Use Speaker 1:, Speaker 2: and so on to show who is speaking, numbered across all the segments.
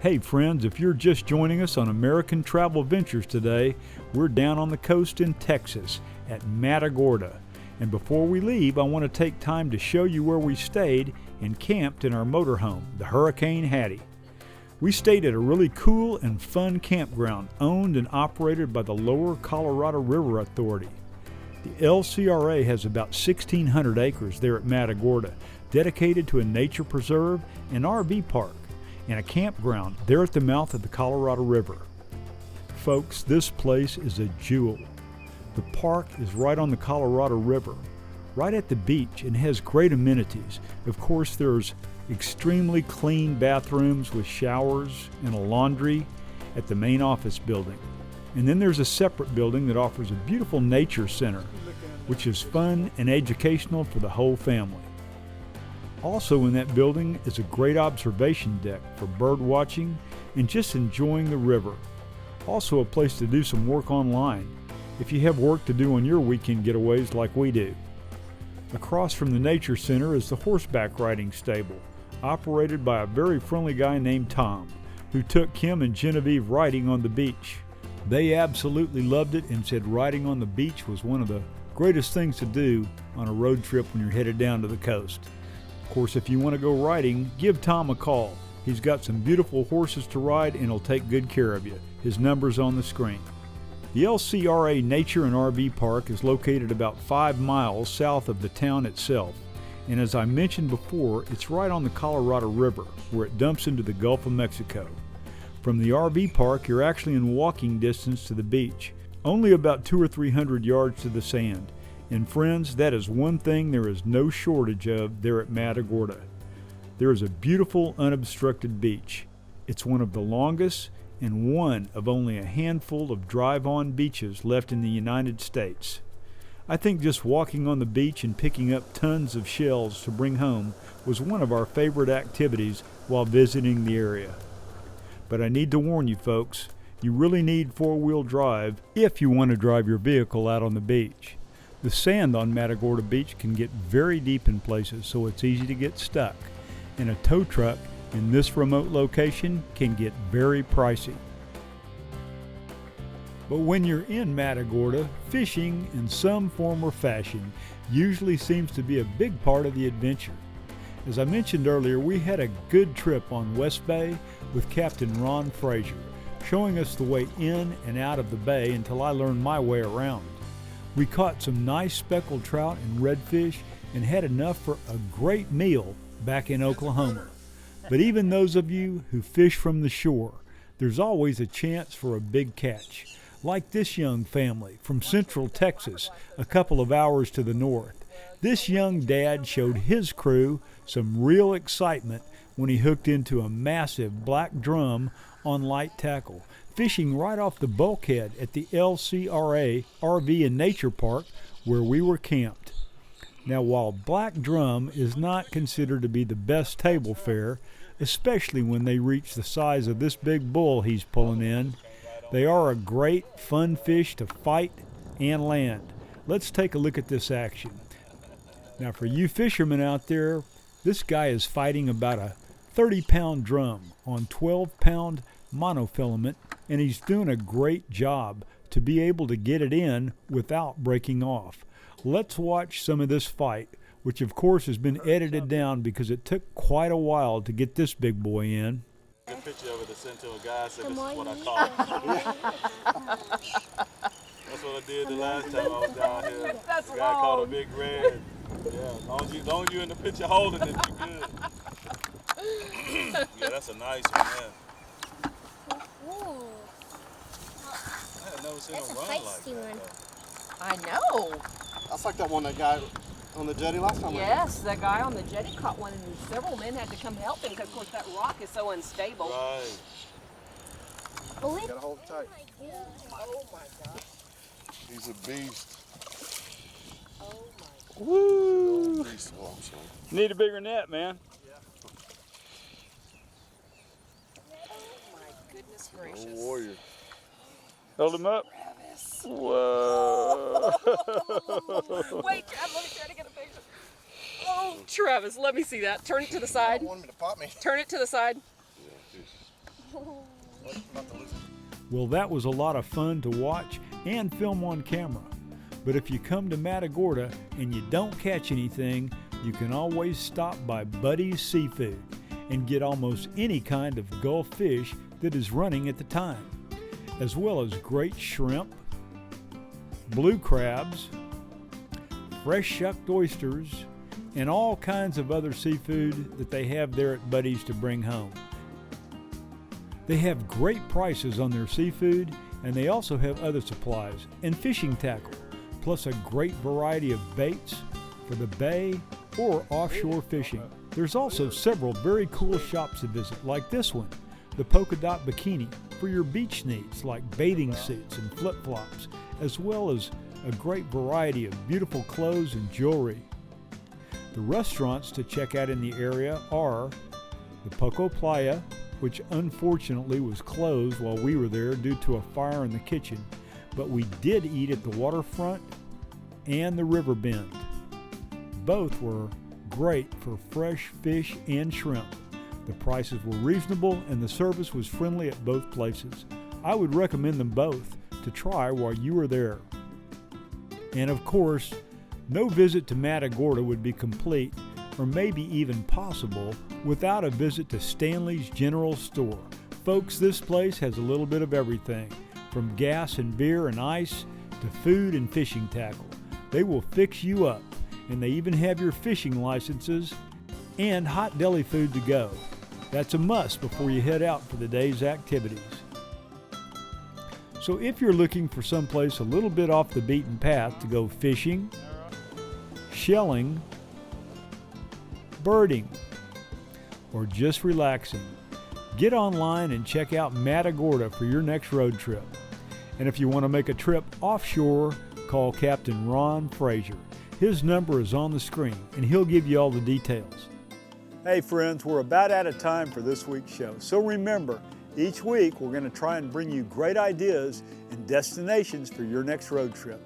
Speaker 1: Hey friends, if you're just joining us on American Travel Ventures today, we're down on the coast in Texas at Matagorda. And before we leave, I want to take time to show you where we stayed and camped in our motorhome, the Hurricane Hattie. We stayed at a really cool and fun campground owned and operated by the Lower Colorado River Authority. The LCRA has about 1,600 acres there at Matagorda, dedicated to a nature preserve, an RV park, and a campground there at the mouth of the Colorado River. Folks, this place is a jewel. The park is right on the Colorado River, right at the beach, and has great amenities. Of course, there's extremely clean bathrooms with showers and a laundry at the main office building. And then there's a separate building that offers a beautiful nature center, which is fun and educational for the whole family. Also in that building is a great observation deck for bird watching and just enjoying the river. Also a place to do some work online if you have work to do on your weekend getaways like we do. Across from the Nature Center is the horseback riding stable, operated by a very friendly guy named Tom, who took Kim and Genevieve riding on the beach. They absolutely loved it and said riding on the beach was one of the greatest things to do on a road trip when you're headed down to the coast. Of course, if you want to go riding, give Tom a call. He's got some beautiful horses to ride and he'll take good care of you. His number's on the screen. The LCRA Nature and RV Park is located about 5 miles south of the town itself. And as I mentioned before, it's right on the Colorado River, where it dumps into the Gulf of Mexico. From the RV park, you're actually in walking distance to the beach, only about 200 or 300 yards to the sand. And friends, that is one thing there is no shortage of there at Matagorda. There is a beautiful, unobstructed beach. It's one of the longest and one of only a handful of drive-on beaches left in the United States. I think just walking on the beach and picking up tons of shells to bring home was one of our favorite activities while visiting the area. But I need to warn you folks, you really need four-wheel drive if you want to drive your vehicle out on the beach. The sand on Matagorda Beach can get very deep in places, so it's easy to get stuck. And a tow truck in this remote location can get very pricey. But when you're in Matagorda, fishing in some form or fashion usually seems to be a big part of the adventure. As I mentioned earlier, we had a good trip on West Bay with Captain Ron Frazier, showing us the way in and out of the bay until I learned my way around. We caught some nice speckled trout and redfish and had enough for a great meal back in Oklahoma. But even those of you who fish from the shore, there's always a chance for a big catch. Like this young family from Central Texas, a couple of hours to the north. This young dad showed his crew some real excitement when he hooked into a massive black drum on light tackle, fishing right off the bulkhead at the LCRA RV and Nature Park where we were camped. Now, while black drum is not considered to be the best table fare, especially when they reach the size of this big bull he's pulling in, they are a great, fun fish to fight and land. Let's take a look at this action. Now, for you fishermen out there, this guy is fighting about a 30-pound drum on 12-pound monofilament, and he's doing a great job to be able to get it in without breaking off. Let's watch some of this fight, which of course has been edited down because it took quite a while to get this big boy in.
Speaker 2: A picture of it to send to a guy, said this is what I caught. That's what I did the last time I was down here.
Speaker 3: That's
Speaker 2: the guy caught a big red. Yeah, as long as you in the picture holding it, you good. Yeah, that's a nice one, man.
Speaker 4: Ooh.
Speaker 2: I had never seen
Speaker 4: That's
Speaker 2: him
Speaker 4: a
Speaker 2: run
Speaker 4: feisty
Speaker 2: like
Speaker 4: one.
Speaker 2: that.
Speaker 3: I know.
Speaker 5: That's like that one that guy on the jetty last time.
Speaker 3: Yes, that guy on the jetty caught one, and several men had to come help him because, of course, that rock is so unstable.
Speaker 2: Right.
Speaker 4: Believe
Speaker 5: Gotta hold it tight.
Speaker 4: Oh my God.
Speaker 5: He's a beast.
Speaker 4: Oh my God.
Speaker 1: Woo!
Speaker 5: Beast walks on.
Speaker 1: Need a bigger net, man.
Speaker 3: Oh my goodness gracious.
Speaker 5: A warrior.
Speaker 1: Hold him up.
Speaker 3: Travis.
Speaker 1: Whoa!
Speaker 3: Wait, Travis, let me try to get a picture. Oh, Travis, let me see that. Turn it to the side.
Speaker 5: You wanted me to pop me.
Speaker 3: Turn it to the side.
Speaker 5: Yeah,
Speaker 1: Well, that was a lot of fun to watch and film on camera. But if you come to Matagorda and you don't catch anything, you can always stop by Buddy's Seafood and get almost any kind of Gulf fish that is running at the time, as well as great shrimp, blue crabs, fresh shucked oysters, and all kinds of other seafood that they have there at Buddy's to bring home. They have great prices on their seafood, and they also have other supplies and fishing tackle, plus a great variety of baits for the bay or offshore fishing. There's also several very cool shops to visit, like this one, the Polka Dot Bikini, for your beach needs like bathing suits and flip-flops, as well as a great variety of beautiful clothes and jewelry. The restaurants to check out in the area are the Poco Playa, which unfortunately was closed while we were there due to a fire in the kitchen, but we did eat at the waterfront and the river bend. Both were great for fresh fish and shrimp. The prices were reasonable and the service was friendly at both places. I would recommend them both to try while you are there. And of course, no visit to Matagorda would be complete, or maybe even possible, without a visit to Stanley's General Store. Folks, this place has a little bit of everything, from gas and beer and ice to food and fishing tackle. They will fix you up, and they even have your fishing licenses and hot deli food to go. That's a must before you head out for the day's activities. So if you're looking for someplace a little bit off the beaten path to go fishing, shelling, birding, or just relaxing, get online and check out Matagorda for your next road trip. And if you want to make a trip offshore, call Captain Ron Frazier. His number is on the screen and he'll give you all the details. Hey friends, we're about out of time for this week's show. So remember, each week we're going to try and bring you great ideas and destinations for your next road trip.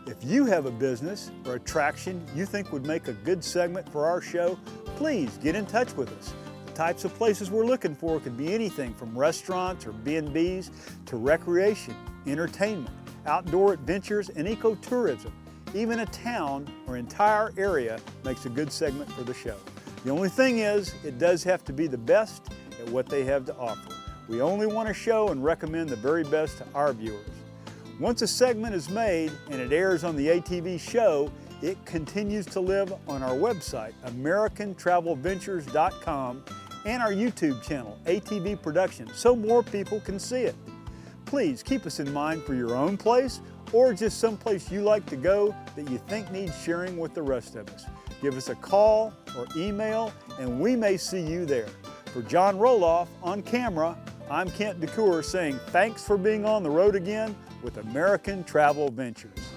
Speaker 1: If you have a business or attraction you think would make a good segment for our show, please get in touch with us. The types of places we're looking for could be anything from restaurants or B&Bs to recreation, entertainment, outdoor adventures, and ecotourism. Even a town or entire area makes a good segment for the show. The only thing is, it does have to be the best at what they have to offer. We only want to show and recommend the very best to our viewers. Once a segment is made and it airs on the ATV Show, it continues to live on our website, AmericanTravelVentures.com, and our YouTube channel, ATV Productions, so more people can see it. Please keep us in mind for your own place or just someplace you like to go that you think needs sharing with the rest of us. Give us a call or email and we may see you there. For John Roloff on camera, I'm Kent DeCour saying thanks for being on the road again with American Travel Ventures.